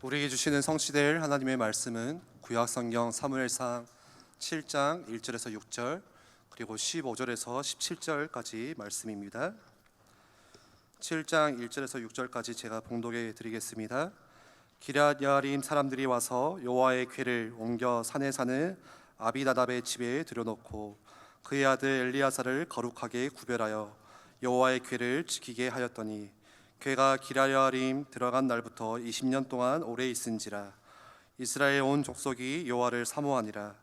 우리에게 주시는 성취될 하나님의 말씀은 구약성경 사무엘상 7장 1절에서 6절 그리고 15절에서 17절까지 말씀입니다. 7장 1절에서 6절까지 제가 봉독해 드리겠습니다. 기럇 여아림 사람들이 와서 여호와의 궤를 옮겨 산에 사는 아비나답의 집에 들여놓고 그의 아들 엘리야사를 거룩하게 구별하여 여호와의 궤를 지키게 하였더니 궤가 기럇 여아림 들어간 날부터 20년 동안 오래 있은지라. 이스라엘 온 족속이 여호와를 사모하니라.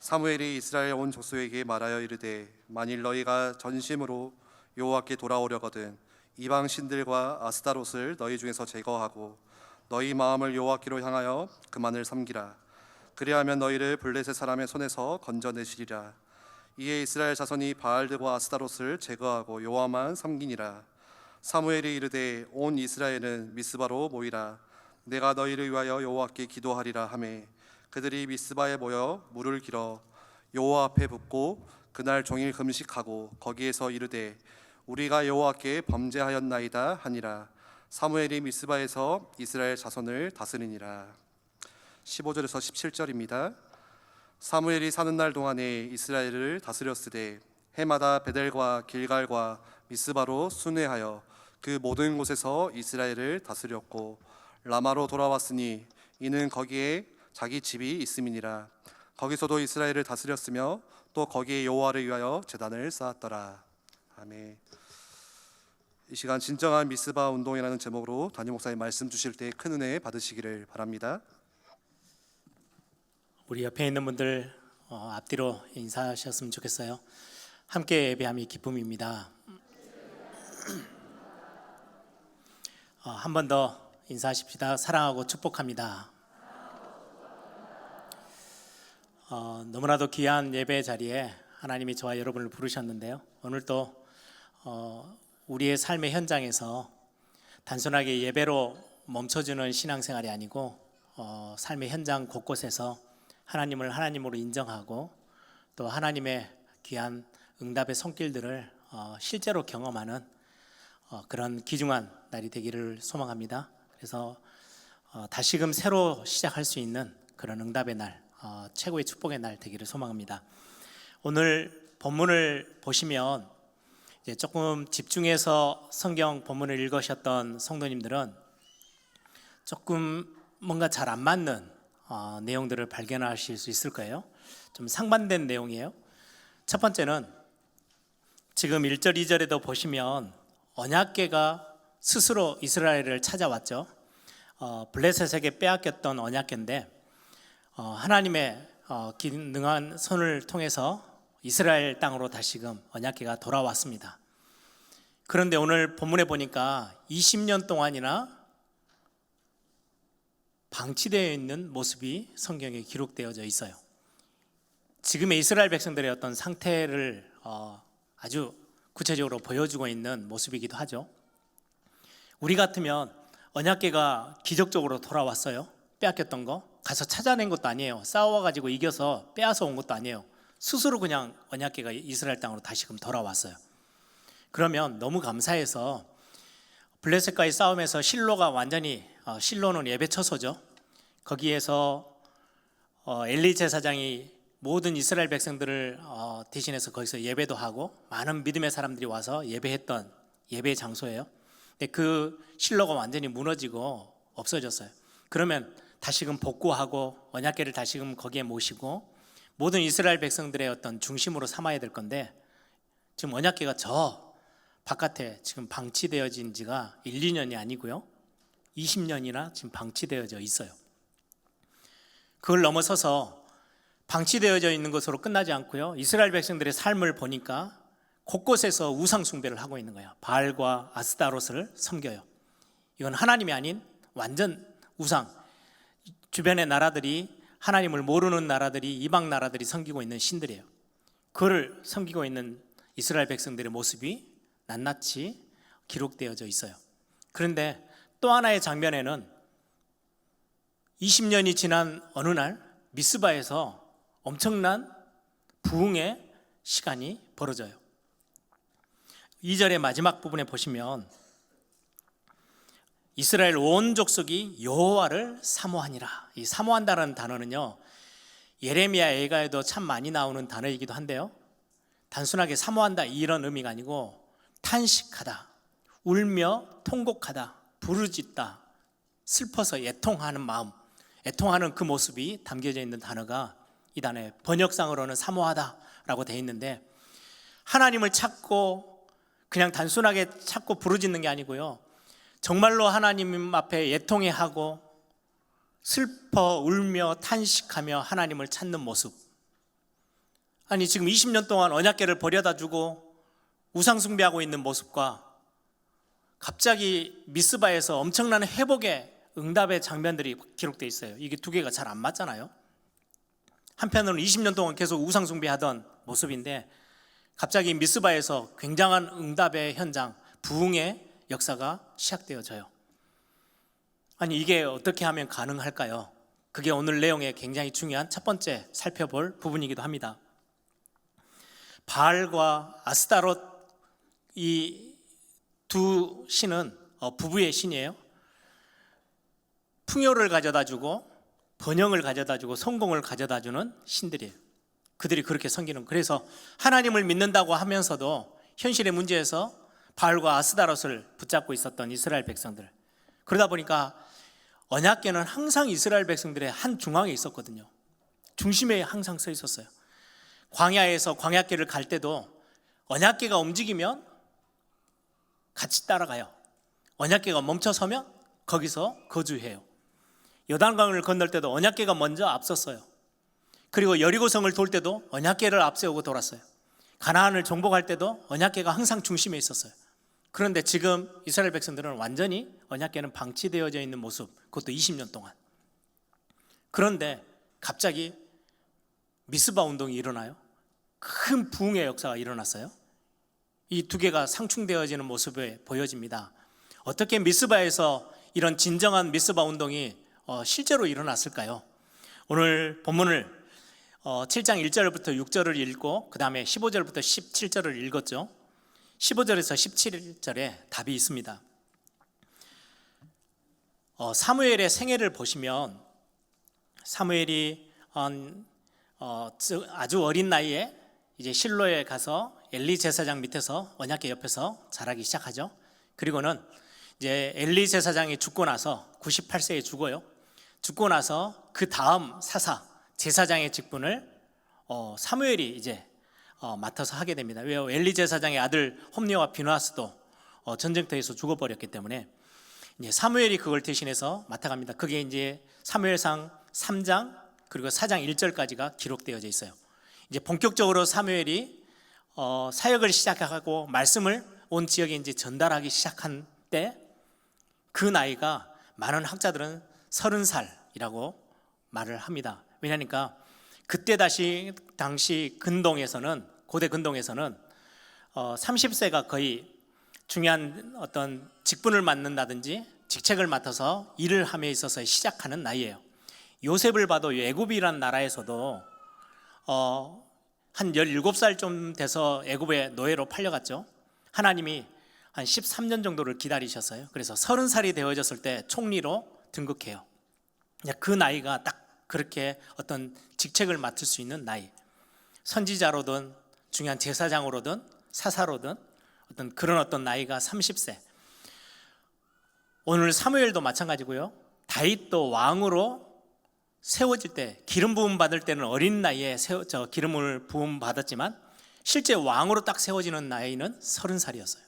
사무엘이 이스라엘 온 족속에게 말하여 이르되 만일 너희가 전심으로 여호와께 돌아오려거든 이방 신들과 아스타롯을 너희 중에서 제거하고 너희 마음을 여호와께로 향하여 그만을 섬기라. 그리하면 너희를 블레셋 사람의 손에서 건져내시리라. 이에 이스라엘 자손이 바알들과 아스타롯을 제거하고 여호와만 섬기니라. 사무엘이 이르되 온 이스라엘은 미스바로 모이라. 내가 너희를 위하여 여호와께 기도하리라 하매 그들이 미스바에 모여 물을 길어 여호와 앞에 붓고 그날 종일 금식하고 거기에서 이르되 우리가 여호와께 범죄하였나이다 하니라. 사무엘이 미스바에서 이스라엘 자손을 다스리니라. 15절에서 17절입니다. 사무엘이 사는 날 동안에 이스라엘을 다스렸으되 해마다 베델과 길갈과 미스바로 순회하여 그 모든 곳에서 이스라엘을 다스렸고 라마로 돌아왔으니 이는 거기에 자기 집이 있음이니라. 거기서도 이스라엘을 다스렸으며 또 거기에 여호와를 위하여 제단을 쌓았더라. 아멘. 이 시간 진정한 미스바 운동이라는 제목으로 담임 목사님 말씀 주실 때 큰 은혜 받으시기를 바랍니다. 우리 옆에 있는 분들 앞뒤로 인사하셨으면 좋겠어요. 함께 예배함이 기쁨입니다. 한 번 더 인사하십시다. 사랑하고 축복합니다. 너무나도 귀한 예배 자리에 하나님이 저와 여러분을 부르셨는데요. 오늘도 우리의 삶의 현장에서 단순하게 예배로 멈춰주는 신앙생활이 아니고 삶의 현장 곳곳에서 하나님을 하나님으로 인정하고 또 하나님의 귀한 응답의 손길들을 실제로 경험하는 그런 귀중한 날이 되기를 소망합니다. 그래서 다시금 새로 시작할 수 있는 그런 응답의 날, 최고의 축복의 날 되기를 소망합니다. 오늘 본문을 보시면 이제 조금 집중해서 성경 본문을 읽으셨던 성도님들은 조금 뭔가 잘 안 맞는 내용들을 발견하실 수 있을 거예요. 좀 상반된 내용이에요. 첫 번째는 지금 1절 2절에도 보시면 언약궤가 스스로 이스라엘을 찾아왔죠. 블레셋에게 빼앗겼던 언약궤인데 하나님의 기능한 손을 통해서 이스라엘 땅으로 다시금 언약궤가 돌아왔습니다. 그런데 오늘 본문에 보니까 20년 동안이나 방치되어 있는 모습이 성경에 기록되어져 있어요. 지금의 이스라엘 백성들의 어떤 상태를 아주 구체적으로 보여주고 있는 모습이기도 하죠. 우리 같으면 언약궤가 기적적으로 돌아왔어요. 빼앗겼던 거 가서 찾아낸 것도 아니에요. 싸워가지고 이겨서 빼앗아 온 것도 아니에요. 스스로 그냥 언약궤가 이스라엘 땅으로 다시금 돌아왔어요. 그러면 너무 감사해서 블레셋과의 싸움에서 실로가 완전히 실로는 예배 처소죠. 거기에서 엘리 제사장이 모든 이스라엘 백성들을 대신해서 거기서 예배도 하고 많은 믿음의 사람들이 와서 예배했던 예배 장소예요. 근데 그 실로가 완전히 무너지고 없어졌어요. 그러면 다시금 복구하고 언약궤를 다시금 거기에 모시고 모든 이스라엘 백성들의 어떤 중심으로 삼아야 될 건데 지금 언약궤가 저 바깥에 지금 방치되어진 지가 1, 2년이 아니고요 20년이나 지금 방치되어져 있어요. 그걸 넘어서서 방치되어져 있는 것으로 끝나지 않고요 이스라엘 백성들의 삶을 보니까 곳곳에서 우상 숭배를 하고 있는 거예요. 바알과 아스타롯을 섬겨요. 이건 하나님이 아닌 완전 우상, 주변의 나라들이 하나님을 모르는 나라들이 이방 나라들이 섬기고 있는 신들이에요. 그를 섬기고 있는 이스라엘 백성들의 모습이 낱낱이 기록되어져 있어요. 그런데 또 하나의 장면에는 20년이 지난 어느 날 미스바에서 엄청난 부흥의 시간이 벌어져요. 2절의 마지막 부분에 보시면 이스라엘 온 족속이 여호와를 사모하니라. 이 사모한다는 단어는요, 예레미야 예가에도 참 많이 나오는 단어이기도 한데요, 단순하게 사모한다 이런 의미가 아니고 탄식하다, 울며 통곡하다, 부르짖다, 슬퍼서 애통하는 마음, 애통하는 그 모습이 담겨져 있는 단어가 이 단어에 번역상으로는 사모하다라고 되어 있는데, 하나님을 찾고 그냥 단순하게 찾고 부르짖는 게 아니고요, 정말로 하나님 앞에 애통해하고 슬퍼 울며 탄식하며 하나님을 찾는 모습. 아니 지금 20년 동안 언약궤를 버려다 주고 우상 숭배하고 있는 모습과 갑자기 미스바에서 엄청난 회복의 응답의 장면들이 기록되어 있어요. 이게 두 개가 잘 안 맞잖아요. 한편으로는 20년 동안 계속 우상 숭배하던 모습인데 갑자기 미스바에서 굉장한 응답의 현장, 부흥의 역사가 시작되어져요. 아니 이게 어떻게 하면 가능할까요? 그게 오늘 내용의 굉장히 중요한 첫 번째 살펴볼 부분이기도 합니다. 바알과 아스타롯, 이 두 신은 부부의 신이에요. 풍요를 가져다주고 번영을 가져다주고 성공을 가져다주는 신들이에요. 그들이 그렇게 섬기는. 그래서 하나님을 믿는다고 하면서도 현실의 문제에서 바알과 아스타롯을 붙잡고 있었던 이스라엘 백성들. 그러다 보니까 언약궤는 항상 이스라엘 백성들의 한 중앙에 있었거든요. 중심에 항상 서 있었어요. 광야에서 광야길을 갈 때도 언약궤가 움직이면 같이 따라가요. 언약궤가 멈춰서면 거기서 거주해요. 요단강을 건널 때도 언약궤가 먼저 앞섰어요. 그리고 여리고성을 돌 때도 언약궤를 앞세우고 돌았어요. 가나안을 정복할 때도 언약궤가 항상 중심에 있었어요. 그런데 지금 이스라엘 백성들은 완전히 언약궤는 방치되어져 있는 모습, 그것도 20년 동안. 그런데 갑자기 미스바 운동이 일어나요. 큰 부흥의 역사가 일어났어요. 이 두 개가 상충되어지는 모습에 보여집니다. 어떻게 미스바에서 이런 진정한 미스바 운동이 실제로 일어났을까요? 오늘 본문을 7장 1절부터 6절을 읽고 그 다음에 15절부터 17절을 읽었죠. 15절에서 17절에 답이 있습니다. 사무엘의 생애를 보시면 사무엘이 아주 어린 나이에 이제 실로에 가서 엘리 제사장 밑에서 언약궤 옆에서 자라기 시작하죠. 그리고는 이제 엘리 제사장이 죽고 나서 98세에 죽어요. 죽고 나서 그 다음 사사 제사장의 직분을 사무엘이 이제 맡아서 하게 됩니다. 왜요? 엘리 제사장의 아들 홈리와 비누아스도 전쟁터에서 죽어버렸기 때문에 이제 사무엘이 그걸 대신해서 맡아갑니다. 그게 이제 사무엘상 3장 그리고 4장 1절까지가 기록되어져 있어요. 이제 본격적으로 사무엘이 사역을 시작하고 말씀을 온 지역에 이제 전달하기 시작한 때 그 나이가 많은 학자들은 30살이라고 말을 합니다. 왜냐니까 그때 당시 근동에서는 고대 근동에서는 30세가 거의 중요한 어떤 직분을 맡는다든지 직책을 맡아서 일을 함에 있어서 시작하는 나이예요. 요셉을 봐도 애굽이란 나라에서도 한 17살 좀 돼서 애굽의 노예로 팔려갔죠. 하나님이 한 13년 정도를 기다리셨어요. 그래서 30살이 되어졌을 때 총리로 등극해요. 그 나이가 딱 그렇게 어떤 직책을 맡을 수 있는 나이, 선지자로든 중요한 제사장으로든 사사로든 그런 어떤 나이가 30세. 오늘 사무엘도 마찬가지고요. 다윗도 왕으로 세워질 때 기름 부음 받을 때는 어린 나이에 기름을 부음 받았지만 실제 왕으로 딱 세워지는 나이는 30살이었어요.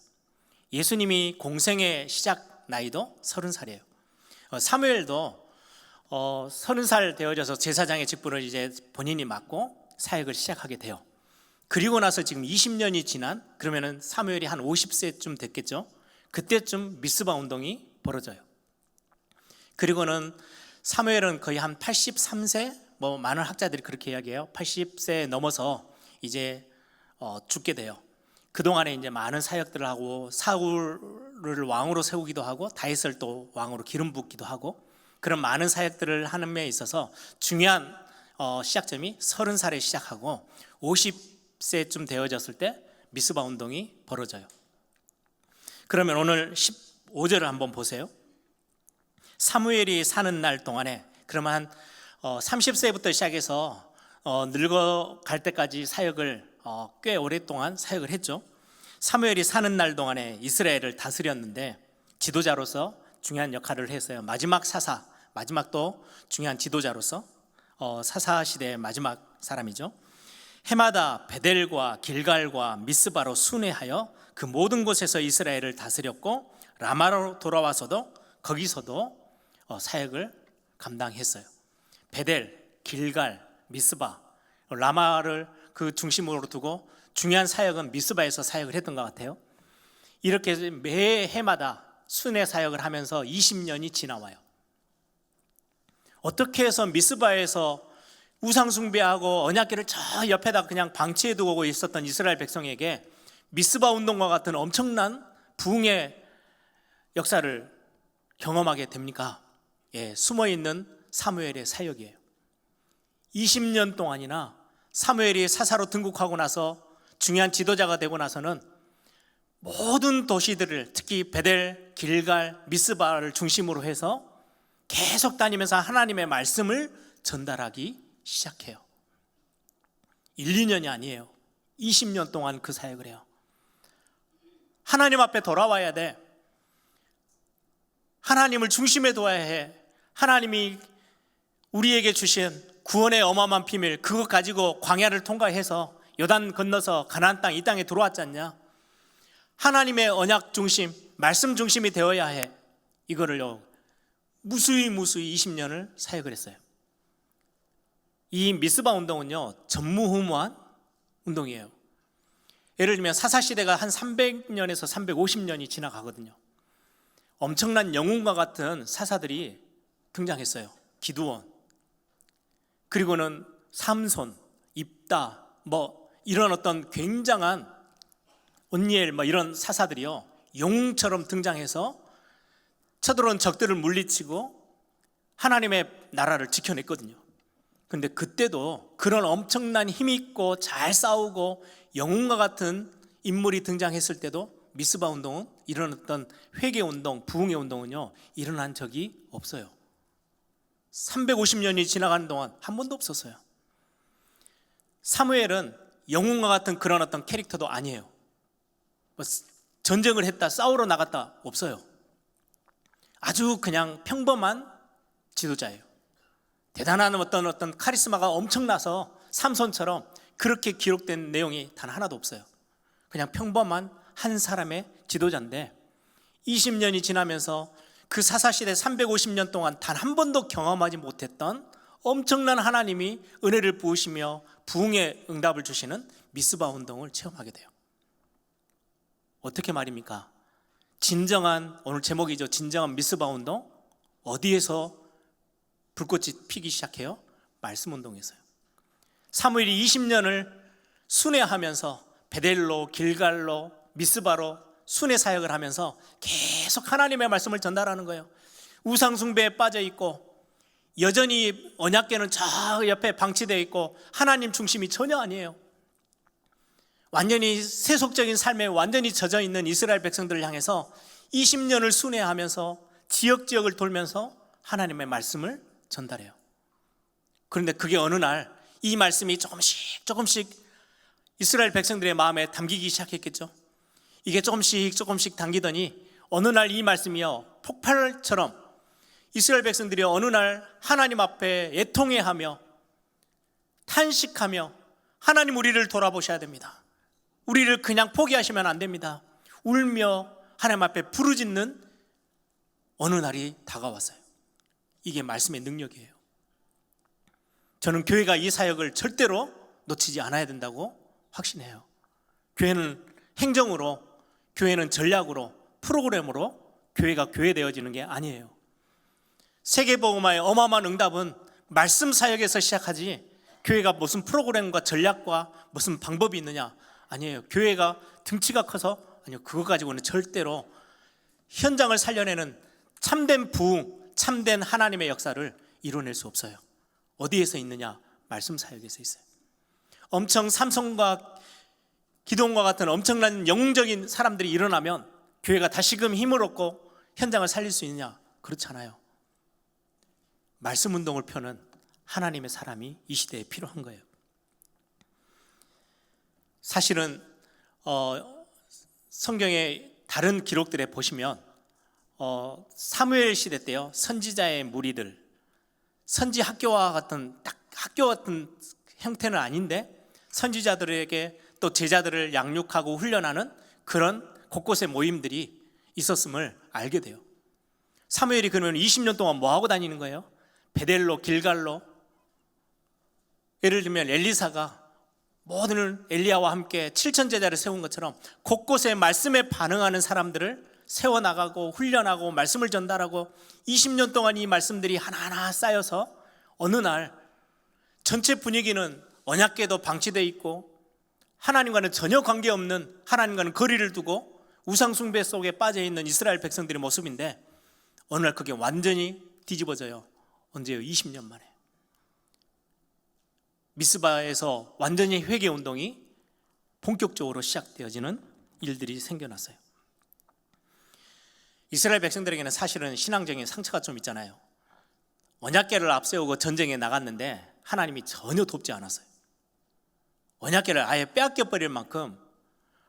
예수님이 공생의 시작 나이도 30살이에요. 사무엘도 30살 되어져서 제사장의 직분을 이제 본인이 맡고 사역을 시작하게 돼요. 그리고 나서 지금 20년이 지난 그러면은 사무엘이 한 50세쯤 됐겠죠. 그때쯤 미스바 운동이 벌어져요. 그리고는 사무엘은 거의 한 83세, 많은 학자들이 그렇게 이야기해요. 80세 넘어서 이제 죽게 돼요. 그동안에 이제 많은 사역들을 하고 사울을 왕으로 세우기도 하고 다윗을 또 왕으로 기름 붓기도 하고 그런 많은 사역들을 하는 데 있어서 중요한 시작점이 30살에 시작하고 50세쯤 되어졌을 때 미스바 운동이 벌어져요. 그러면 오늘 15절을 한번 보세요. 사무엘이 사는 날 동안에, 그러면 한 30세부터 시작해서 늙어갈 때까지 사역을 꽤 오랫동안 사역을 했죠. 사무엘이 사는 날 동안에 이스라엘을 다스렸는데 지도자로서 중요한 역할을 했어요. 마지막 사사, 마지막 또 중요한 지도자로서 사사 시대의 마지막 사람이죠. 해마다 베델과 길갈과 미스바로 순회하여 그 모든 곳에서 이스라엘을 다스렸고, 라마로 돌아와서도 거기서도 사역을 감당했어요. 베델, 길갈, 미스바, 라마를 그 중심으로 두고 중요한 사역은 미스바에서 사역을 했던 것 같아요. 이렇게 매 해마다 순회 사역을 하면서 20년이 지나와요. 어떻게 해서 미스바에서 우상 숭배하고 언약궤를 저 옆에다 그냥 방치해 두고 있었던 이스라엘 백성에게 미스바 운동과 같은 엄청난 부흥의 역사를 경험하게 됩니까? 숨어있는 사무엘의 사역이에요. 20년 동안이나 사무엘이 사사로 등극하고 나서 중요한 지도자가 되고 나서는 모든 도시들을, 특히 베델, 길갈, 미스바를 중심으로 해서 계속 다니면서 하나님의 말씀을 전달하기 시작해요. 1, 2년이 아니에요. 20년 동안 그 사역을 해요. 하나님 앞에 돌아와야 돼. 하나님을 중심에 둬야 해. 하나님이 우리에게 주신 구원의 어마어마한 비밀, 그것 가지고 광야를 통과해서 요단 건너서 가나안 땅, 이 땅에 들어왔지 않냐? 하나님의 언약 중심, 말씀 중심이 되어야 해. 이거를요 무수히 20년을 사역을 했어요. 이 미스바 운동은요 전무후무한 운동이에요. 예를 들면 사사시대가 한 300년에서 350년이 지나가거든요. 엄청난 영웅과 같은 사사들이 등장했어요. 기드온, 그리고는 삼손, 입다, 이런 어떤 굉장한 온니엘, 이런 사사들이요 영웅처럼 등장해서 쳐들어온 적들을 물리치고 하나님의 나라를 지켜냈거든요. 근데 그때도 그런 엄청난 힘있고 잘 싸우고 영웅과 같은 인물이 등장했을 때도 미스바 운동은, 이런 어떤 회개 운동, 부흥의 운동은요 일어난 적이 없어요. 350년이 지나가는 동안 한 번도 없었어요. 사무엘은 영웅과 같은 그런 어떤 캐릭터도 아니에요. 전쟁을 했다, 싸우러 나갔다, 없어요. 아주 그냥 평범한 지도자예요. 대단한 어떤 카리스마가 엄청나서 삼손처럼 그렇게 기록된 내용이 단 하나도 없어요. 그냥 평범한 한 사람의 지도자인데 20년이 지나면서 그 사사시대 350년 동안 단 한 번도 경험하지 못했던 엄청난 하나님이 은혜를 부으시며 부흥의 응답을 주시는 미스바 운동을 체험하게 돼요. 어떻게 말입니까? 진정한, 오늘 제목이죠, 진정한 미스바 운동. 어디에서 불꽃이 피기 시작해요? 말씀 운동에서요. 사무엘이 20년을 순회하면서 베델로, 길갈로, 미스바로 순회 사역을 하면서 계속 하나님의 말씀을 전달하는 거예요. 우상 숭배에 빠져 있고 여전히 언약궤는 저 옆에 방치되어 있고 하나님 중심이 전혀 아니에요. 완전히 세속적인 삶에 완전히 젖어 있는 이스라엘 백성들을 향해서 20년을 순회하면서 지역을 돌면서 하나님의 말씀을 전달해요. 그런데 그게 어느 날 이 말씀이 조금씩 이스라엘 백성들의 마음에 담기기 시작했겠죠. 이게 조금씩 당기더니 어느 날 이 말씀이요 폭발처럼 이스라엘 백성들이 어느 날 하나님 앞에 애통해하며 탄식하며, 하나님 우리를 돌아보셔야 됩니다, 우리를 그냥 포기하시면 안 됩니다, 울며 하나님 앞에 부르짖는 어느 날이 다가왔어요. 이게 말씀의 능력이에요. 저는 교회가 이 사역을 절대로 놓치지 않아야 된다고 확신해요. 교회는 행정으로, 교회는 전략으로, 프로그램으로 교회가 교회되어지는 게 아니에요. 세계복음화의 어마어마한 응답은 말씀 사역에서 시작하지, 교회가 무슨 프로그램과 전략과 무슨 방법이 있느냐, 아니에요. 교회가 등치가 커서, 아니요, 그거 가지고는 절대로 현장을 살려내는 참된 부흥, 참된 하나님의 역사를 이뤄낼 수 없어요. 어디에서 있느냐? 말씀 사역에서 있어요. 엄청 삼손과 기드온과 같은 엄청난 영웅적인 사람들이 일어나면 교회가 다시금 힘을 얻고 현장을 살릴 수 있느냐? 그렇지 않아요. 말씀 운동을 펴는 하나님의 사람이 이 시대에 필요한 거예요. 사실은 성경의 다른 기록들에 보시면 사무엘 시대 때요, 선지자의 무리들, 선지 학교와 같은 딱 학교 같은 형태는 아닌데 선지자들에게 또 제자들을 양육하고 훈련하는 그런 곳곳의 모임들이 있었음을 알게 돼요. 사무엘이 그러면 20년 동안 뭐 하고 다니는 거예요? 베델로, 길갈로. 예를 들면 엘리사가 모든 엘리야와 함께 7천 제자를 세운 것처럼 곳곳에 말씀에 반응하는 사람들을 세워나가고 훈련하고 말씀을 전달하고 20년 동안 이 말씀들이 하나하나 쌓여서 어느 날 전체 분위기는 언약궤도 방치되어 있고 하나님과는 전혀 관계없는, 하나님과는 거리를 두고 우상숭배 속에 빠져있는 이스라엘 백성들의 모습인데 어느 날 그게 완전히 뒤집어져요. 언제요? 20년 만에. 미스바에서 완전히 회개운동이 본격적으로 시작되어지는 일들이 생겨났어요. 이스라엘 백성들에게는 사실은 신앙적인 상처가 좀 있잖아요. 언약궤를 앞세우고 전쟁에 나갔는데 하나님이 전혀 돕지 않았어요. 언약궤를 아예 빼앗겨버릴 만큼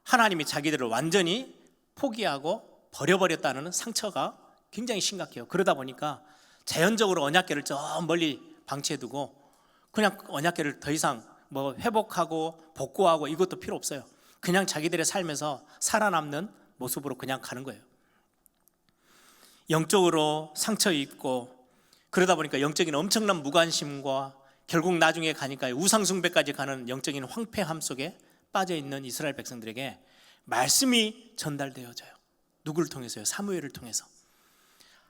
하나님이 자기들을 완전히 포기하고 버려버렸다는 상처가 굉장히 심각해요. 그러다 보니까 자연적으로 언약궤를 저 멀리 방치해두고 그냥 언약궤를 더 이상 뭐 회복하고 복구하고 이것도 필요 없어요. 그냥 자기들의 삶에서 살아남는 모습으로 그냥 가는 거예요. 영적으로 상처 입고 그러다 보니까 영적인 엄청난 무관심과 결국 나중에 가니까 우상숭배까지 가는 영적인 황폐함 속에 빠져있는 이스라엘 백성들에게 말씀이 전달되어져요. 누구를 통해서요? 사무엘을 통해서.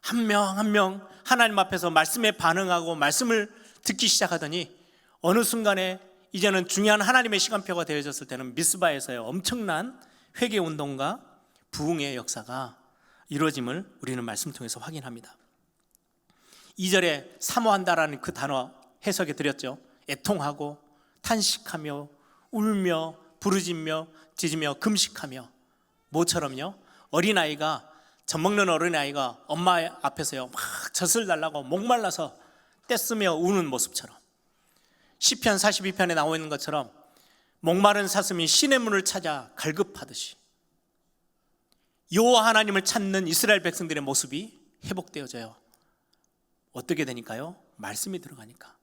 한 명 한 명 하나님 앞에서 말씀에 반응하고 말씀을 듣기 시작하더니 어느 순간에 이제는 중요한 하나님의 시간표가 되어졌을 때는 미스바에서의 엄청난 회개운동과 부흥의 역사가 이루어짐을 우리는 말씀 통해서 확인합니다. 2절에 사모한다라는 그 단어 해석해 드렸죠. 애통하고 탄식하며 울며 부르짖며 짖으며 금식하며. 뭐처럼요? 어린아이가, 젖먹는 어린아이가 엄마 앞에서요 막 젖을 달라고 목말라서 떼쓰며 우는 모습처럼, 시편 42편에 나와 있는 것처럼 목마른 사슴이 신의 문을 찾아 갈급하듯이 여호와 하나님을 찾는 이스라엘 백성들의 모습이 회복되어져요. 어떻게 되니까요? 말씀이 들어가니까.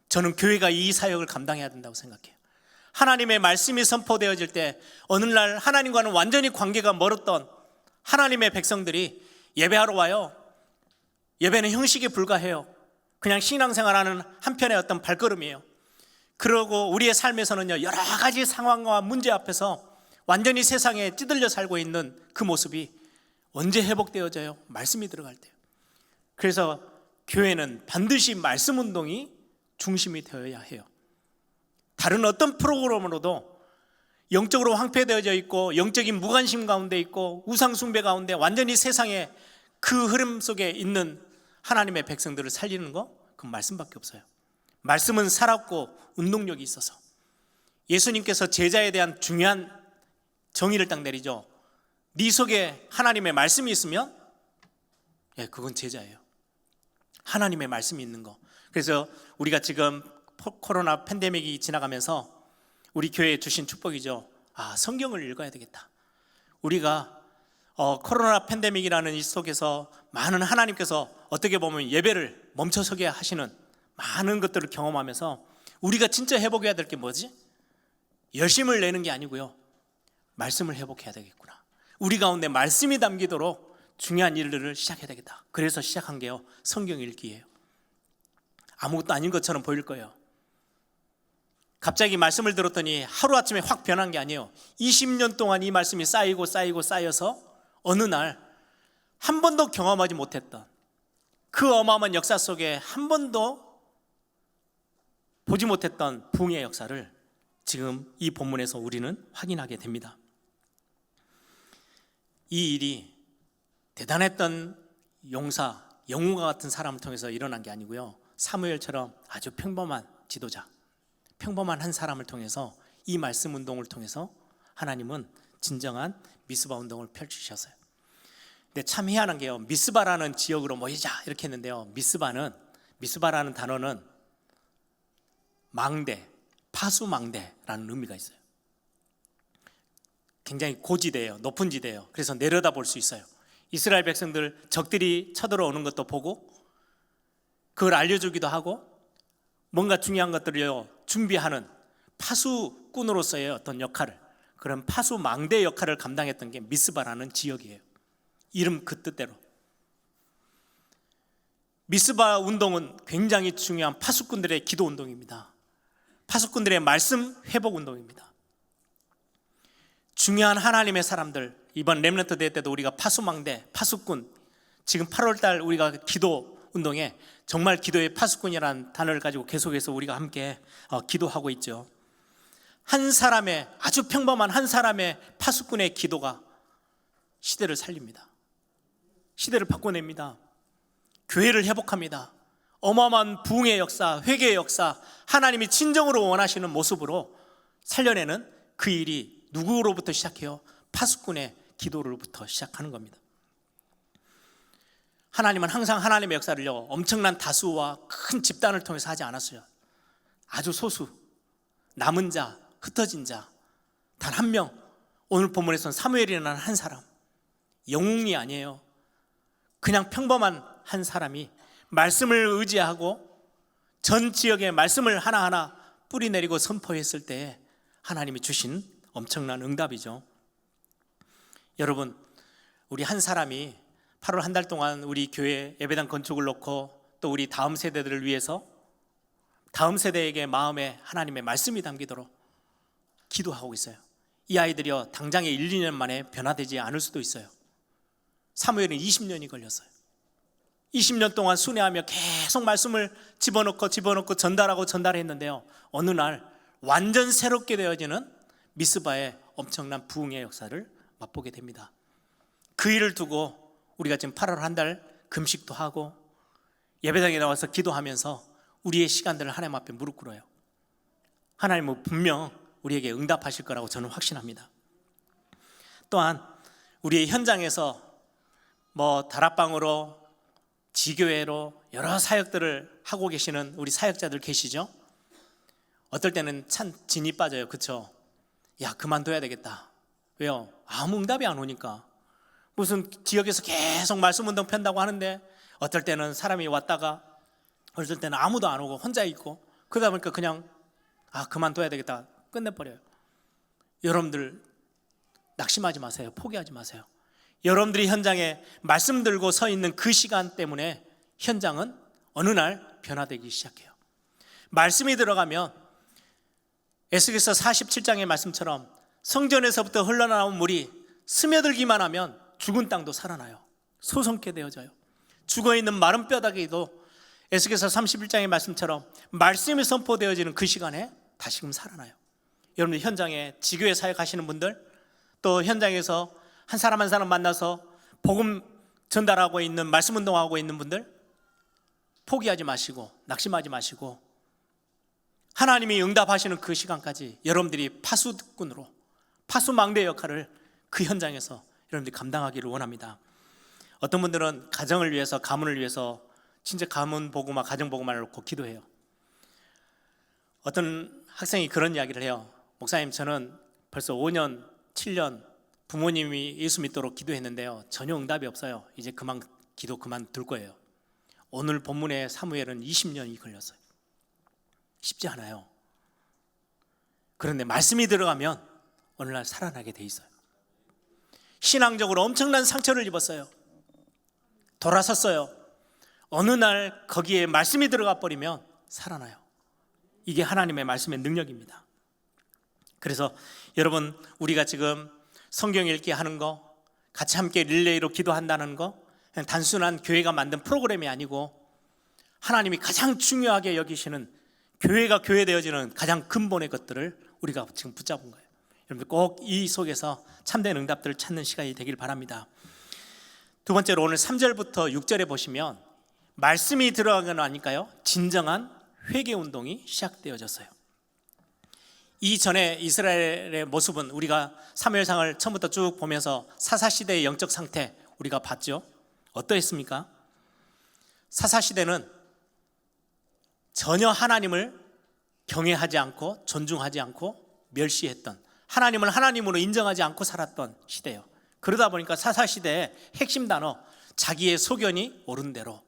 저는 교회가 이 사역을 감당해야 된다고 생각해요. 하나님의 말씀이 선포되어질 때 어느 날 하나님과는 완전히 관계가 멀었던 하나님의 백성들이 예배하러 와요. 예배는 형식에 불과해요. 그냥 신앙생활하는 한편의 어떤 발걸음이에요. 그러고 우리의 삶에서는요 여러 가지 상황과 문제 앞에서 완전히 세상에 찌들려 살고 있는 그 모습이 언제 회복되어져요? 말씀이 들어갈 때요. 그래서 교회는 반드시 말씀 운동이 중심이 되어야 해요. 다른 어떤 프로그램으로도 영적으로 황폐되어져 있고 영적인 무관심 가운데 있고 우상숭배 가운데 완전히 세상의 그 흐름 속에 있는 하나님의 백성들을 살리는 거, 그건 말씀밖에 없어요. 말씀은 살았고 운동력이 있어서 예수님께서 제자에 대한 중요한 정의를 딱 내리죠. 네 속에 하나님의 말씀이 있으면 그건 제자예요. 하나님의 말씀이 있는 거. 그래서 우리가 지금 코로나 팬데믹이 지나가면서 우리 교회에 주신 축복이죠. 성경을 읽어야 되겠다. 우리가 코로나 팬데믹이라는 이 속에서 많은 하나님께서 어떻게 보면 예배를 멈춰서게 하시는 많은 것들을 경험하면서 우리가 진짜 회복해야 될 게 뭐지? 열심을 내는 게 아니고요, 말씀을 회복해야 되겠구나. 우리 가운데 말씀이 담기도록 중요한 일들을 시작해야 되겠다. 그래서 시작한 게요, 성경 읽기예요. 아무것도 아닌 것처럼 보일 거예요. 갑자기 말씀을 들었더니 하루아침에 확 변한 게 아니에요. 20년 동안 이 말씀이 쌓여서 어느 날 한 번도 경험하지 못했던 그 어마어마한 역사 속에 한 번도 보지 못했던 부흥의 역사를 지금 이 본문에서 우리는 확인하게 됩니다. 이 일이 대단했던 용사, 영웅과 같은 사람을 통해서 일어난 게 아니고요, 사무엘처럼 아주 평범한 지도자, 평범한 한 사람을 통해서 이 말씀 운동을 통해서 하나님은 진정한 미스바 운동을 펼치셨어요. 근데 참 희한한 게요, 미스바라는 지역으로 모이자 이렇게 했는데요, 미스바는 미스바라는 단어는 망대, 파수망대라는 의미가 있어요. 굉장히 고지대예요. 높은 지대예요. 그래서 내려다볼 수 있어요. 이스라엘 백성들 적들이 쳐들어오는 것도 보고 그걸 알려주기도 하고 뭔가 중요한 것들을 준비하는 파수꾼으로서의 어떤 역할을, 그런 파수망대 역할을 감당했던 게 미스바라는 지역이에요. 이름 그 뜻대로. 미스바 운동은 굉장히 중요한 파수꾼들의 기도 운동입니다. 파수꾼들의 말씀 회복 운동입니다. 중요한 하나님의 사람들, 이번 렘넌트 대회 때도 우리가 파수망대, 파수꾼, 지금 8월달 우리가 기도 운동에 정말 기도의 파수꾼이라는 단어를 가지고 계속해서 우리가 함께 기도하고 있죠. 한 사람의, 아주 평범한 한 사람의 파수꾼의 기도가 시대를 살립니다. 시대를 바꿔냅니다. 교회를 회복합니다. 어마어마한 부흥의 역사, 회개의 역사, 하나님이 진정으로 원하시는 모습으로 살려내는 그 일이 누구로부터 시작해요? 파수꾼의 기도로부터 시작하는 겁니다. 하나님은 항상 하나님의 역사를요, 엄청난 다수와 큰 집단을 통해서 하지 않았어요. 아주 소수, 남은 자, 흩어진 자, 단 한 명, 오늘 본문에서는 사무엘이라는 한 사람, 영웅이 아니에요. 그냥 평범한 한 사람이 말씀을 의지하고 전 지역에 말씀을 하나하나 뿌리내리고 선포했을 때 하나님이 주신 엄청난 응답이죠. 여러분, 우리 한 사람이 8월 한 달 동안 우리 교회 예배당 건축을 놓고 또 우리 다음 세대들을 위해서 다음 세대에게 마음에 하나님의 말씀이 담기도록 기도하고 있어요. 이 아이들이요, 당장에 1, 2년 만에 변화되지 않을 수도 있어요. 사무엘은 20년이 걸렸어요. 20년 동안 순회하며 계속 말씀을 집어넣고 전달했는데요, 어느 날 완전 새롭게 되어지는 미스바의 엄청난 부흥의 역사를 맛보게 됩니다. 그 일을 두고 우리가 지금 8월 한 달 금식도 하고 예배당에 나와서 기도하면서 우리의 시간들을 하나님 앞에 무릎 꿇어요. 하나님은 분명 우리에게 응답하실 거라고 저는 확신합니다. 또한 우리의 현장에서 다락방으로, 지교회로 여러 사역들을 하고 계시는 우리 사역자들 계시죠? 어떨 때는 참 진이 빠져요. 그렇죠? 야, 그만둬야 되겠다. 왜요? 아무 응답이 안 오니까. 무슨 지역에서 계속 말씀 운동 편다고 하는데 어떨 때는 사람이 왔다가 어떨 때는 아무도 안 오고 혼자 있고, 그러다 보니까 그냥 그만둬야 되겠다 끝내버려요. 여러분들 낙심하지 마세요. 포기하지 마세요. 여러분들이 현장에 말씀 들고 서 있는 그 시간 때문에 현장은 어느 날 변화되기 시작해요. 말씀이 들어가면 에스겔서 47장의 말씀처럼 성전에서부터 흘러나온 물이 스며들기만 하면 죽은 땅도 살아나요. 소성케 되어져요. 죽어있는 마른 뼈다귀도 에스겔서 31장의 말씀처럼 말씀이 선포되어지는 그 시간에 다시금 살아나요. 여러분들 현장에 지교회 사역하시는 분들, 또 현장에서 한 사람 한 사람 만나서 복음 전달하고 있는, 말씀 운동하고 있는 분들, 포기하지 마시고 낙심하지 마시고 하나님이 응답하시는 그 시간까지 여러분들이 파수꾼으로, 파수망대 역할을 그 현장에서 여러분들이 감당하기를 원합니다. 어떤 분들은 가정을 위해서, 가문을 위해서 진짜 가문 복음화, 가정 복음화를 놓고 기도해요. 어떤 학생이 그런 이야기를 해요. 목사님, 저는 벌써 5년, 7년 부모님이 예수 믿도록 기도했는데요, 전혀 응답이 없어요. 이제 기도 그만둘 거예요. 오늘 본문의 사무엘은 20년이 걸렸어요. 쉽지 않아요. 그런데 말씀이 들어가면 어느 날 살아나게 돼 있어요. 신앙적으로 엄청난 상처를 입었어요. 돌아섰어요. 어느 날 거기에 말씀이 들어가 버리면 살아나요. 이게 하나님의 말씀의 능력입니다. 그래서 여러분, 우리가 지금 성경 읽기 하는 거, 같이 함께 릴레이로 기도한다는 거, 그냥 단순한 교회가 만든 프로그램이 아니고 하나님이 가장 중요하게 여기시는, 교회가 교회되어지는 가장 근본의 것들을 우리가 지금 붙잡은 거예요. 여러분들 꼭 이 속에서 참된 응답들을 찾는 시간이 되길 바랍니다. 두 번째로 오늘 3절부터 6절에 보시면 말씀이 들어간 건 아닐까요? 진정한 회개 운동이 시작되어졌어요. 이전에 이스라엘의 모습은 우리가 사무엘상을 처음부터 쭉 보면서 사사시대의 영적 상태 우리가 봤죠. 어떠했습니까? 사사시대는 전혀 하나님을 경외하지 않고 존중하지 않고 멸시했던, 하나님을 하나님으로 인정하지 않고 살았던 시대예요. 그러다 보니까 사사시대의 핵심 단어, 자기의 소견이 옳은 대로,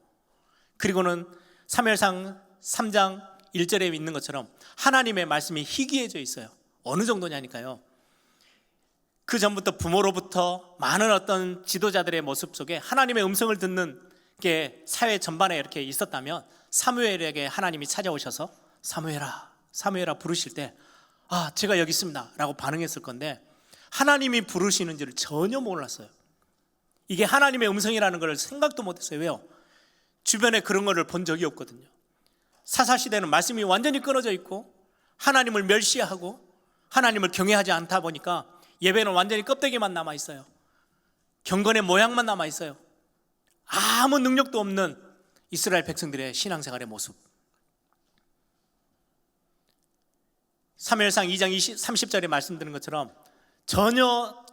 그리고는 사무엘상 3장 1절에 있는 것처럼 하나님의 말씀이 희귀해져 있어요. 어느 정도냐니까요. 그 전부터 부모로부터 많은 어떤 지도자들의 모습 속에 하나님의 음성을 듣는 게 사회 전반에 이렇게 있었다면, 사무엘에게 하나님이 찾아오셔서 사무엘아, 사무엘아 부르실 때 제가 여기 있습니다 라고 반응했을 건데, 하나님이 부르시는 줄을 전혀 몰랐어요. 이게 하나님의 음성이라는 걸 생각도 못했어요. 왜요? 주변에 그런 거를 본 적이 없거든요. 사사시대는 말씀이 완전히 끊어져 있고 하나님을 멸시하고 하나님을 경외하지 않다 보니까 예배는 완전히 껍데기만 남아 있어요. 경건의 모양만 남아 있어요. 아무 능력도 없는 이스라엘 백성들의 신앙생활의 모습. 사무엘상 2장 30절에 말씀드린 것처럼 전혀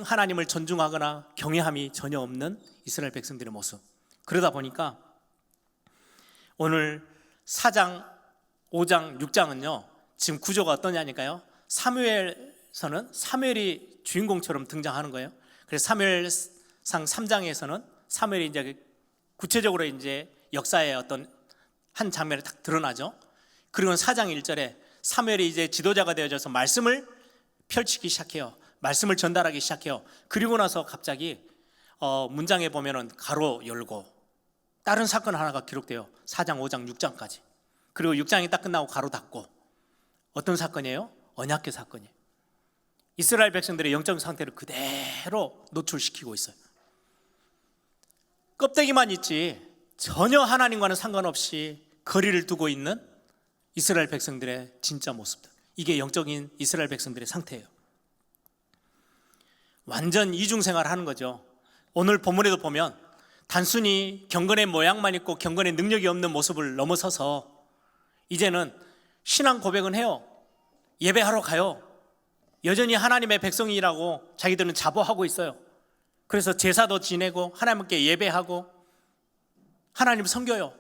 하나님을 존중하거나 경외함이 전혀 없는 이스라엘 백성들의 모습. 그러다 보니까 오늘 4장, 5장, 6장은요 지금 구조가 어떠냐니까요. 사무엘서는 사무엘이 주인공처럼 등장하는 거예요. 그래서 사무엘상 3장에서는 사무엘이 이제 구체적으로 이제 역사의 어떤 한 장면이 딱 드러나죠. 그리고 4장 1절에 사무엘이 이제 지도자가 되어져서 말씀을 펼치기 시작해요. 말씀을 전달하기 시작해요. 그리고 나서 갑자기 문장에 보면은 가로 열고 다른 사건 하나가 기록돼요. 4장, 5장, 6장까지. 그리고 6장이 딱 끝나고 가로 닫고. 어떤 사건이에요? 언약궤 사건이에요. 이스라엘 백성들의 영적 상태를 그대로 노출시키고 있어요. 껍데기만 있지 전혀 하나님과는 상관없이 거리를 두고 있는 이스라엘 백성들의 진짜 모습들. 이게 영적인 이스라엘 백성들의 상태예요. 완전 이중생활을 하는 거죠. 오늘 본문에도 보면 단순히 경건의 모양만 있고 경건의 능력이 없는 모습을 넘어서서 이제는 신앙 고백은 해요. 예배하러 가요. 여전히 하나님의 백성이라고 자기들은 자부하고 있어요. 그래서 제사도 지내고 하나님께 예배하고 하나님 섬겨요.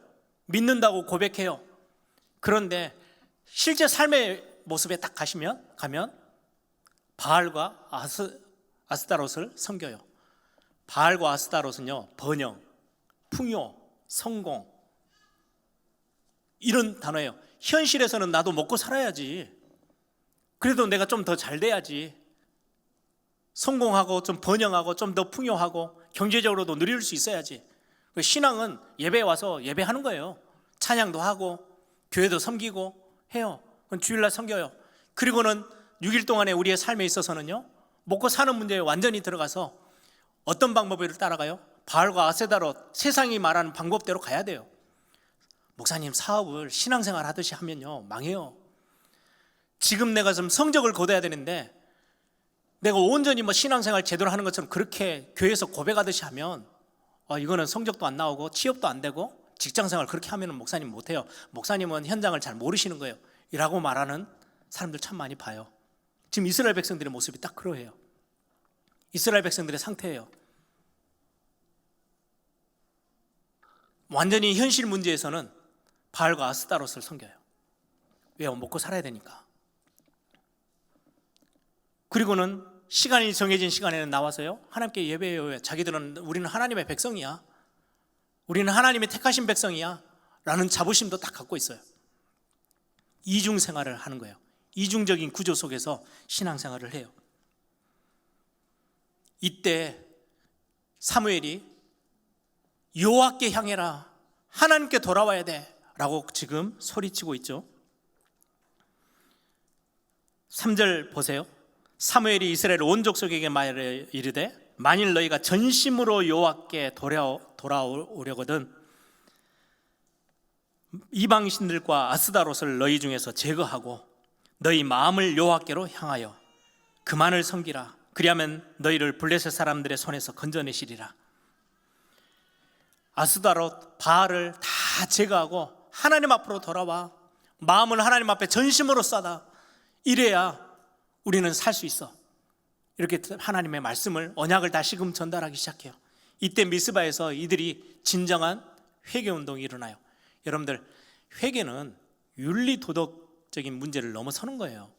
믿는다고 고백해요. 그런데 실제 삶의 모습에 딱 가면 바알과 아스타롯을 섬겨요. 바알과 아스타롯은요 번영, 풍요, 성공 이런 단어예요. 현실에서는 나도 먹고 살아야지. 그래도 내가 좀 더 잘 돼야지. 성공하고 좀 번영하고 좀 더 풍요하고 경제적으로도 누릴 수 있어야지. 신앙은 예배에 와서 예배하는 거예요. 찬양도 하고 교회도 섬기고 해요. 그건 주일날 섬겨요. 그리고는 6일 동안에 우리의 삶에 있어서는요 먹고 사는 문제에 완전히 들어가서 어떤 방법을 따라가요? 바알과 아세다롯, 세상이 말하는 방법대로 가야 돼요. 목사님, 사업을 신앙생활 하듯이 하면요 망해요. 지금 내가 좀 성적을 거둬야 되는데 내가 온전히 신앙생활 제대로 하는 것처럼 그렇게 교회에서 고백하듯이 하면 이거는 성적도 안 나오고 취업도 안 되고 직장생활 그렇게 하면 목사님 못해요. 목사님은 현장을 잘 모르시는 거예요 라고 말하는 사람들 참 많이 봐요. 지금 이스라엘 백성들의 모습이 딱 그러해요. 이스라엘 백성들의 상태예요. 완전히 현실 문제에서는 바알과 아스타롯을 섬겨요. 왜요? 먹고 살아야 되니까. 그리고는 시간이 정해진 시간에는 나와서요 하나님께 예배해요. 자기들은 우리는 하나님의 백성이야, 우리는 하나님의 택하신 백성이야 라는 자부심도 딱 갖고 있어요. 이중 생활을 하는 거예요. 이중적인 구조 속에서 신앙생활을 해요. 이때 사무엘이 여호와께 향해라, 하나님께 돌아와야 돼 라고 지금 소리치고 있죠. 3절 보세요. 사무엘이 이스라엘 온 족속에게 말하여 이르되 만일 너희가 전심으로 여호와께 돌아오려거든 이방신들과 아스다롯을 너희 중에서 제거하고 너희 마음을 여호와께로 향하여 그만을 섬기라. 그리하면 너희를 블레셋 사람들의 손에서 건져내시리라. 아스다롯, 바알을 다 제거하고 하나님 앞으로 돌아와 마음을 하나님 앞에 전심으로 쏟아. 이래야 우리는 살 수 있어. 이렇게 하나님의 말씀을, 언약을 다시금 전달하기 시작해요. 이때 미스바에서 이들이 진정한 회개운동이 일어나요. 여러분들, 회개는 윤리 도덕적인 문제를 넘어서는 거예요.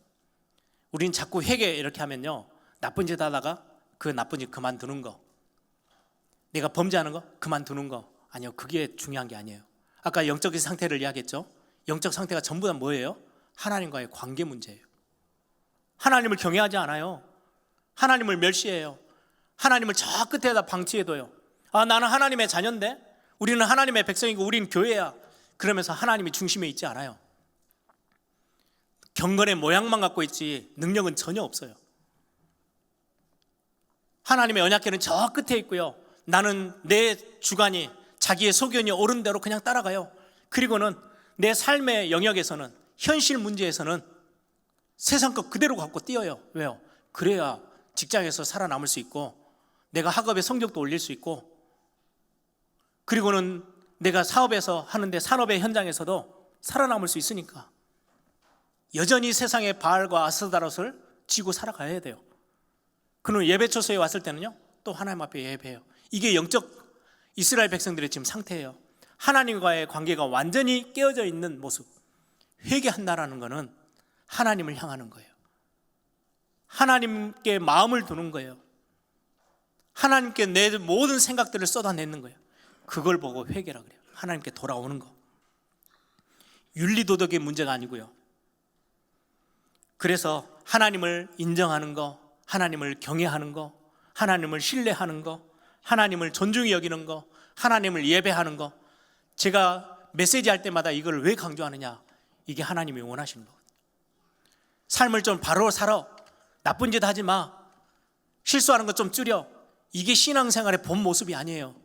우리는 자꾸 회개 이렇게 하면요, 나쁜 짓 하다가 그 나쁜 짓 그만두는 거, 내가 범죄하는 거 그만두는 거, 아니요, 그게 중요한 게 아니에요. 아까 영적인 상태를 이야기했죠. 영적 상태가 전부 다 뭐예요? 하나님과의 관계 문제예요. 하나님을 경외하지 않아요. 하나님을 멸시해요. 하나님을 저 끝에다 방치해둬요. 아, 나는 하나님의 자녀인데, 우리는 하나님의 백성이고 우리는 교회야, 그러면서 하나님이 중심에 있지 않아요. 경건의 모양만 갖고 있지 능력은 전혀 없어요. 하나님의 언약궤는 저 끝에 있고요, 나는 내 주관이, 자기의 소견이 옳은 대로 그냥 따라가요. 그리고는 내 삶의 영역에서는, 현실 문제에서는 세상 것 그대로 갖고 뛰어요. 왜요? 그래야 직장에서 살아남을 수 있고, 내가 학업의 성적도 올릴 수 있고, 그리고는 내가 사업에서 하는데 산업의 현장에서도 살아남을 수 있으니까 여전히 세상의 바알과 아스다롯을 지고 살아가야 돼요. 그는 예배 초소에 왔을 때는요, 또 하나님 앞에 예배해요. 이게 영적 이스라엘 백성들의 지금 상태예요. 하나님과의 관계가 완전히 깨어져 있는 모습. 회개한다라는 것은 하나님을 향하는 거예요. 하나님께 마음을 두는 거예요. 하나님께 내 모든 생각들을 쏟아내는 거예요. 그걸 보고 회개라 그래요. 하나님께 돌아오는 거. 윤리도덕의 문제가 아니고요. 그래서 하나님을 인정하는 거, 하나님을 경외하는 거, 하나님을 신뢰하는 거, 하나님을 존중히 여기는 거, 하나님을 예배하는 거, 제가 메시지 할 때마다 이걸 왜 강조하느냐, 이게 하나님이 원하시는 거거든요. 삶을 좀 바로 살아, 나쁜 짓 하지 마, 실수하는 것 좀 줄여, 이게 신앙생활의 본 모습이 아니에요.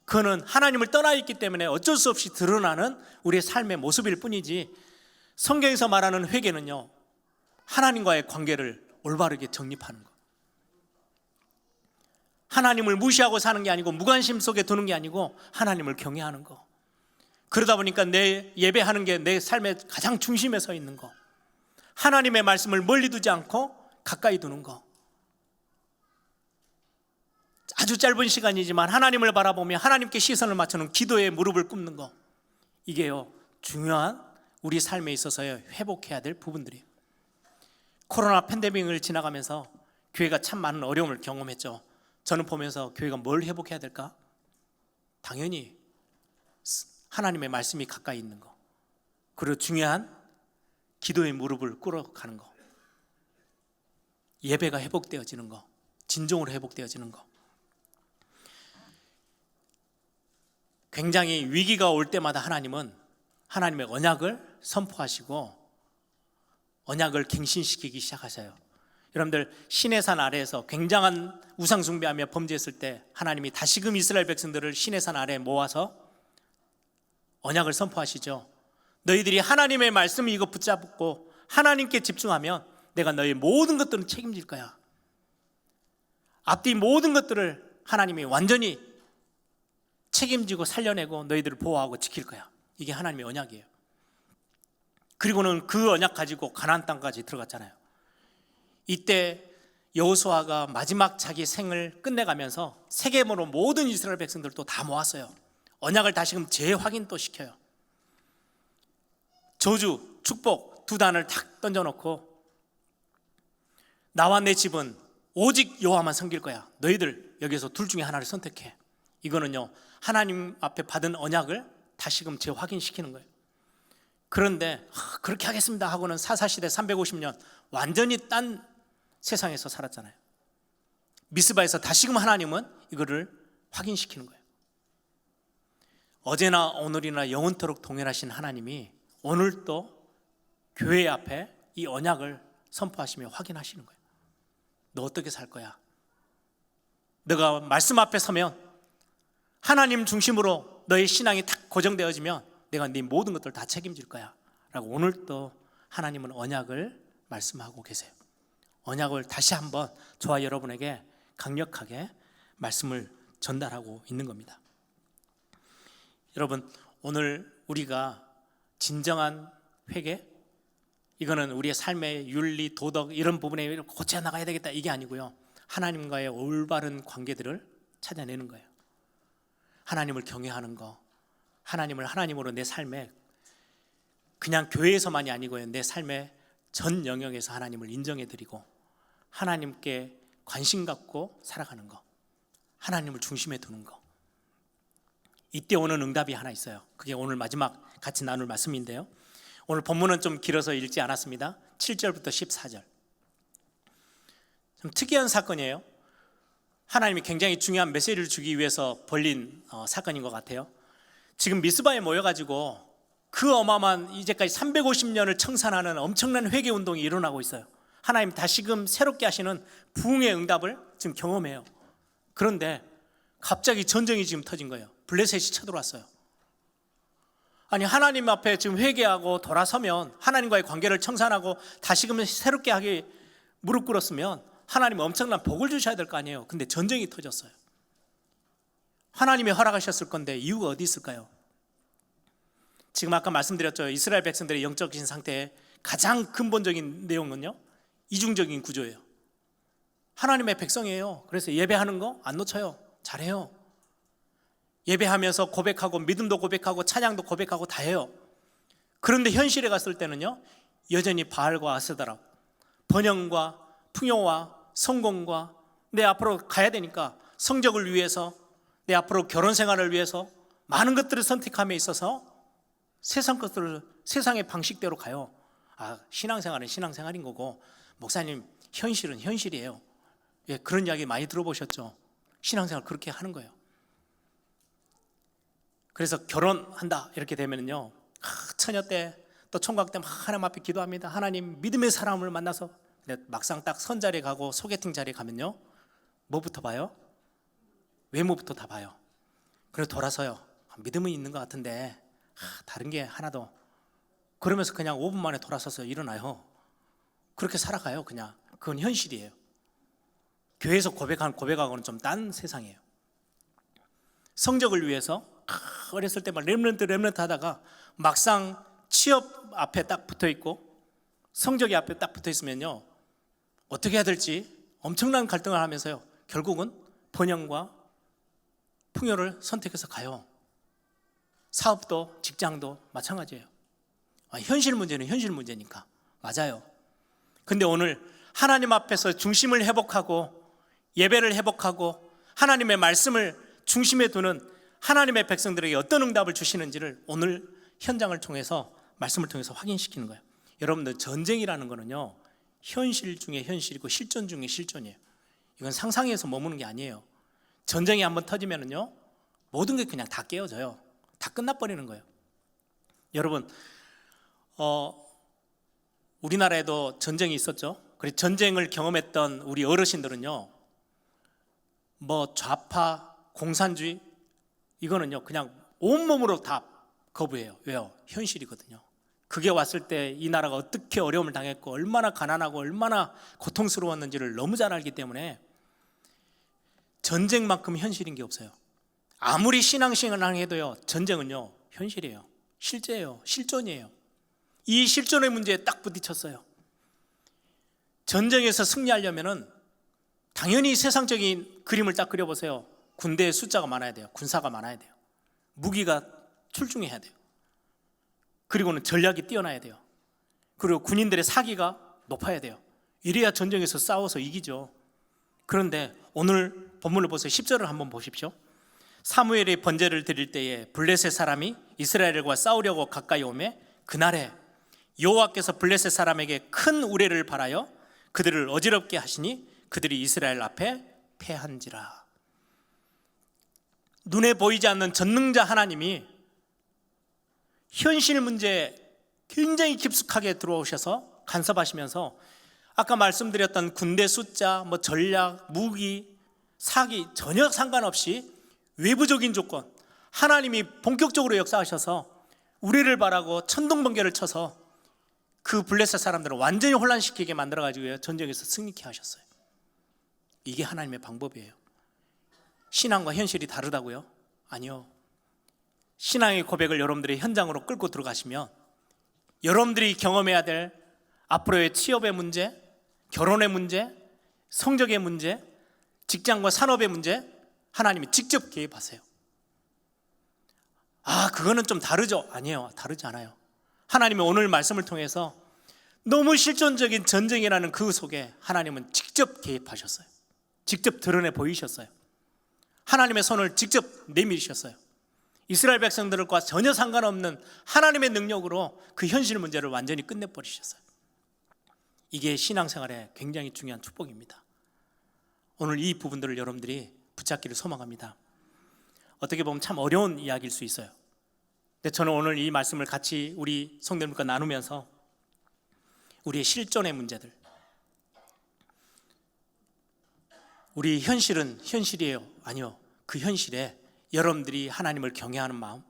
그거는 하나님을 떠나 있기 때문에 어쩔 수 없이 드러나는 우리의 삶의 모습일 뿐이지, 성경에서 말하는 회개는요, 하나님과의 관계를 올바르게 정립하는 거, 하나님을 무시하고 사는 게 아니고, 무관심 속에 두는 게 아니고 하나님을 경외하는 거. 그러다 보니까 내 예배하는 게 내 삶의 가장 중심에 서 있는 거, 하나님의 말씀을 멀리 두지 않고 가까이 두는 거, 아주 짧은 시간이지만 하나님을 바라보며 하나님께 시선을 맞추는 기도에 무릎을 꿇는 거, 이게요, 중요한 우리 삶에 있어서요, 회복해야 될 부분들이에요. 코로나 팬데믹을 지나가면서 교회가 참 많은 어려움을 경험했죠. 저는 보면서 교회가 뭘 회복해야 될까? 당연히 하나님의 말씀이 가까이 있는 거, 그리고 중요한 기도의 무릎을 꿇어가는 거, 예배가 회복되어지는 거, 진정으로 회복되어지는 거. 굉장히 위기가 올 때마다 하나님은 하나님의 언약을 선포하시고 언약을 갱신시키기 시작하셔요. 여러분들, 시내산 아래에서 굉장한 우상 숭배하며 범죄했을 때 하나님이 다시금 이스라엘 백성들을 시내산 아래에 모아서 언약을 선포하시죠. 너희들이 하나님의 말씀을 이거 붙잡고 하나님께 집중하면 내가 너희 모든 것들은 책임질 거야. 앞뒤 모든 것들을 하나님이 완전히 책임지고 살려내고 너희들을 보호하고 지킬 거야. 이게 하나님의 언약이에요. 그리고는 그 언약 가지고 가나안 땅까지 들어갔잖아요. 이때 여호수아가 마지막 자기 생을 끝내가면서 세겜으로 모든 이스라엘 백성들을 또 다 모았어요. 언약을 다시금 재확인 또 시켜요. 저주, 축복 두 단을 탁 던져놓고, 나와 내 집은 오직 여호와만 섬길 거야. 너희들 여기서 둘 중에 하나를 선택해. 이거는요, 하나님 앞에 받은 언약을 다시금 재확인시키는 거예요. 그런데 그렇게 하겠습니다 하고는 사사시대 350년 완전히 딴 세상에서 살았잖아요. 미스바에서 다시금 하나님은 이거를 확인시키는 거예요. 어제나 오늘이나 영원토록 동일하신 하나님이 오늘 또 교회 앞에 이 언약을 선포하시며 확인하시는 거예요. 너 어떻게 살 거야? 너가 말씀 앞에 서면, 하나님 중심으로 너의 신앙이 탁 고정되어지면 내가 네 모든 것들을 다 책임질 거야 라고 오늘 또 하나님은 언약을 말씀하고 계세요. 언약을 다시 한번 저와 여러분에게 강력하게 말씀을 전달하고 있는 겁니다. 여러분, 오늘 우리가 진정한 회개, 이거는 우리의 삶의 윤리, 도덕 이런 부분에 고쳐 나가야 되겠다 이게 아니고요, 하나님과의 올바른 관계들을 찾아내는 거예요. 하나님을 경외하는 거, 하나님을 하나님으로 내 삶에 그냥 교회에서만이 아니고요, 내 삶의 전 영역에서 하나님을 인정해드리고 하나님께 관심 갖고 살아가는 거, 하나님을 중심에 두는 거. 이때 오는 응답이 하나 있어요. 그게 오늘 마지막 같이 나눌 말씀인데요, 오늘 본문은 좀 길어서 읽지 않았습니다. 7절부터 14절. 좀 특이한 사건이에요. 하나님이 굉장히 중요한 메시지를 주기 위해서 벌린 사건인 것 같아요. 지금 미스바에 모여가지고 그 어마어마한 이제까지 350년을 청산하는 엄청난 회개 운동이 일어나고 있어요. 하나님 다시금 새롭게 하시는 부흥의 응답을 지금 경험해요. 그런데 갑자기 전쟁이 지금 터진 거예요. 블레셋이 쳐들어왔어요. 아니, 하나님 앞에 지금 회개하고 돌아서면, 하나님과의 관계를 청산하고 다시금 새롭게 하기 무릎 꿇었으면 하나님 엄청난 복을 주셔야 될 거 아니에요. 근데 전쟁이 터졌어요. 하나님이 허락하셨을 건데 이유가 어디 있을까요? 지금 아까 말씀드렸죠. 이스라엘 백성들의 영적인 상태의 가장 근본적인 내용은요, 이중적인 구조예요. 하나님의 백성이에요. 그래서 예배하는 거 안 놓쳐요. 잘해요. 예배하면서 고백하고 믿음도 고백하고 찬양도 고백하고 다 해요. 그런데 현실에 갔을 때는요, 여전히 바알과 아세다라, 번영과 풍요와 성공과 내 앞으로 가야 되니까 성적을 위해서, 내 앞으로 결혼 생활을 위해서 많은 것들을 선택함에 있어서 세상 것들을, 세상의 방식대로 가요. 신앙생활은 신앙생활인 거고, 목사님 현실은 현실이에요. 예, 그런 이야기 많이 들어보셨죠? 신앙생활 그렇게 하는 거예요. 그래서 결혼한다 이렇게 되면요, 처녀 때 또 총각 때 막 하나님 앞에 기도합니다. 하나님, 믿음의 사람을 만나서. 근데 막상 딱 선자리에 가고 소개팅 자리에 가면요, 뭐부터 봐요? 외모부터 다 봐요. 그래서 돌아서요, 믿음은 있는 것 같은데 다른 게 하나도. 그러면서 그냥 5분 만에 돌아서서 일어나요. 그렇게 살아가요. 그냥 그건 현실이에요. 교회에서 고백하는 고백하고는 좀 딴 세상이에요. 성적을 위해서 어렸을 때 막 렘넌트 하다가 막상 취업 앞에 딱 붙어 있고 성적이 앞에 딱 붙어 있으면요, 어떻게 해야 될지 엄청난 갈등을 하면서요, 결국은 번영과 풍요를 선택해서 가요. 사업도 직장도 마찬가지예요. 현실 문제는 현실 문제니까. 맞아요. 근데 오늘 하나님 앞에서 중심을 회복하고 예배를 회복하고 하나님의 말씀을 중심에 두는 하나님의 백성들에게 어떤 응답을 주시는지를 오늘 현장을 통해서, 말씀을 통해서 확인시키는 거예요. 여러분들, 전쟁이라는 거는요, 현실 중에 현실이고 실존 중에 실존이에요. 이건 상상해서 머무는 게 아니에요. 전쟁이 한번 터지면은요, 모든 게 그냥 다 깨어져요. 다 끝나버리는 거예요. 여러분, 우리나라에도 전쟁이 있었죠. 그리고 전쟁을 경험했던 우리 어르신들은요, 뭐 좌파, 공산주의, 이거는요 그냥 온몸으로 다 거부해요. 왜요? 현실이거든요. 그게 왔을 때 이 나라가 어떻게 어려움을 당했고 얼마나 가난하고 얼마나 고통스러웠는지를 너무 잘 알기 때문에 전쟁만큼 현실인 게 없어요. 아무리 신앙생활을 해도요, 전쟁은요 현실이에요. 실제예요. 실존이에요. 이 실존의 문제에 딱 부딪혔어요. 전쟁에서 승리하려면은 당연히 세상적인 그림을 딱 그려보세요. 군대의 숫자가 많아야 돼요. 군사가 많아야 돼요. 무기가 출중해야 돼요. 그리고는 전략이 뛰어나야 돼요. 그리고 군인들의 사기가 높아야 돼요. 이래야 전쟁에서 싸워서 이기죠. 그런데 오늘 본문을 보세요. 10절을 한번 보십시오. 사무엘이 번제를 드릴 때에 블레셋 사람이 이스라엘과 싸우려고 가까이 오매 그날에 여호와께서 블레셋 사람에게 큰 우레를 발하여 그들을 어지럽게 하시니 그들이 이스라엘 앞에 패한지라. 눈에 보이지 않는 전능자 하나님이 현실 문제에 굉장히 깊숙하게 들어오셔서 간섭하시면서 아까 말씀드렸던 군대 숫자, 뭐 전략, 무기, 사기 전혀 상관없이 외부적인 조건, 하나님이 본격적으로 역사하셔서 우리를 바라고 천둥번개를 쳐서 그 블레셋 사람들을 완전히 혼란시키게 만들어가지고 전쟁에서 승리케 하셨어요. 이게 하나님의 방법이에요. 신앙과 현실이 다르다고요? 아니요. 신앙의 고백을 여러분들이 현장으로 끌고 들어가시면 여러분들이 경험해야 될 앞으로의 취업의 문제, 결혼의 문제, 성적의 문제, 직장과 산업의 문제, 하나님이 직접 개입하세요. 그거는 좀 다르죠? 아니에요. 다르지 않아요. 하나님의 오늘 말씀을 통해서 너무 실존적인 전쟁이라는 그 속에 하나님은 직접 개입하셨어요. 직접 드러내 보이셨어요. 하나님의 손을 직접 내밀으셨어요. 이스라엘 백성들과 전혀 상관없는 하나님의 능력으로 그 현실 문제를 완전히 끝내버리셨어요. 이게 신앙생활에 굉장히 중요한 축복입니다. 오늘 이 부분들을 여러분들이 붙잡기를 소망합니다. 어떻게 보면 참 어려운 이야기일 수 있어요. 근데 저는 오늘 이 말씀을 같이 우리 성도님과 나누면서 우리의 실존의 문제들, 우리 현실은 현실이에요? 아니요. 그 현실에 여러분들이 하나님을 경외하는 마음,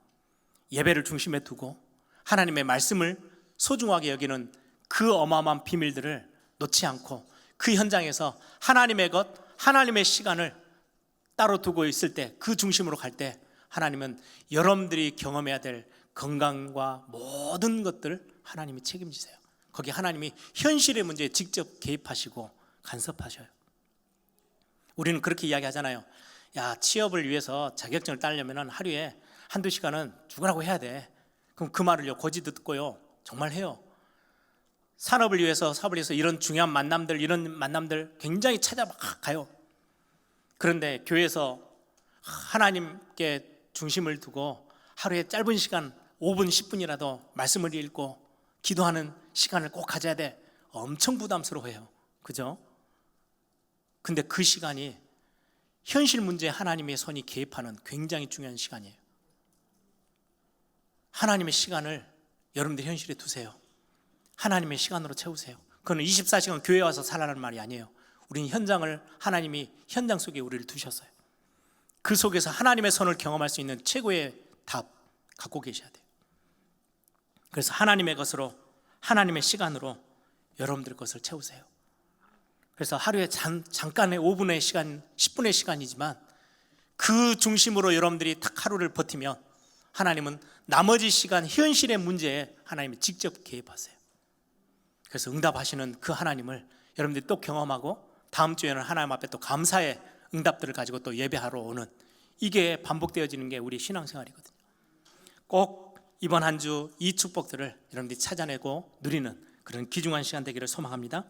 예배를 중심에 두고 하나님의 말씀을 소중하게 여기는 그 어마어마한 비밀들을 놓지 않고 그 현장에서 하나님의 것, 하나님의 시간을 따로 두고 있을 때, 그 중심으로 갈 때 하나님은 여러분들이 경험해야 될 건강과 모든 것들을 하나님이 책임지세요. 거기 하나님이 현실의 문제에 직접 개입하시고 간섭하셔요. 우리는 그렇게 이야기하잖아요. 야, 취업을 위해서 자격증을 따려면 하루에 한두 시간은 죽으라고 해야 돼. 그럼 그 말을요, 고지도 듣고요, 정말 해요. 산업을 위해서, 사업을 위해서 이런 중요한 만남들, 이런 만남들 굉장히 찾아가요. 그런데 교회에서 하나님께 중심을 두고 하루에 짧은 시간 5분, 10분이라도 말씀을 읽고 기도하는 시간을 꼭 가져야 돼. 엄청 부담스러워해요. 그죠? 근데 그 시간이 현실 문제에 하나님의 손이 개입하는 굉장히 중요한 시간이에요. 하나님의 시간을 여러분들 현실에 두세요. 하나님의 시간으로 채우세요. 그건 24시간 교회 와서 살아라는 말이 아니에요. 우리는 현장을, 하나님이 현장 속에 우리를 두셨어요. 그 속에서 하나님의 손을 경험할 수 있는 최고의 답 갖고 계셔야 돼요. 그래서 하나님의 것으로, 하나님의 시간으로 여러분들 것을 채우세요. 그래서 하루에 잠깐의 5분의 시간, 10분의 시간이지만 그 중심으로 여러분들이 딱 하루를 버티면 하나님은 나머지 시간 현실의 문제에 하나님이 직접 개입하세요. 그래서 응답하시는 그 하나님을 여러분들이 또 경험하고 다음 주에는 하나님 앞에 또 감사의 응답들을 가지고 또 예배하러 오는, 이게 반복되어지는 게 우리 신앙생활이거든요. 꼭 이번 한 주 이 축복들을 여러분들이 찾아내고 누리는 그런 귀중한 시간 되기를 소망합니다.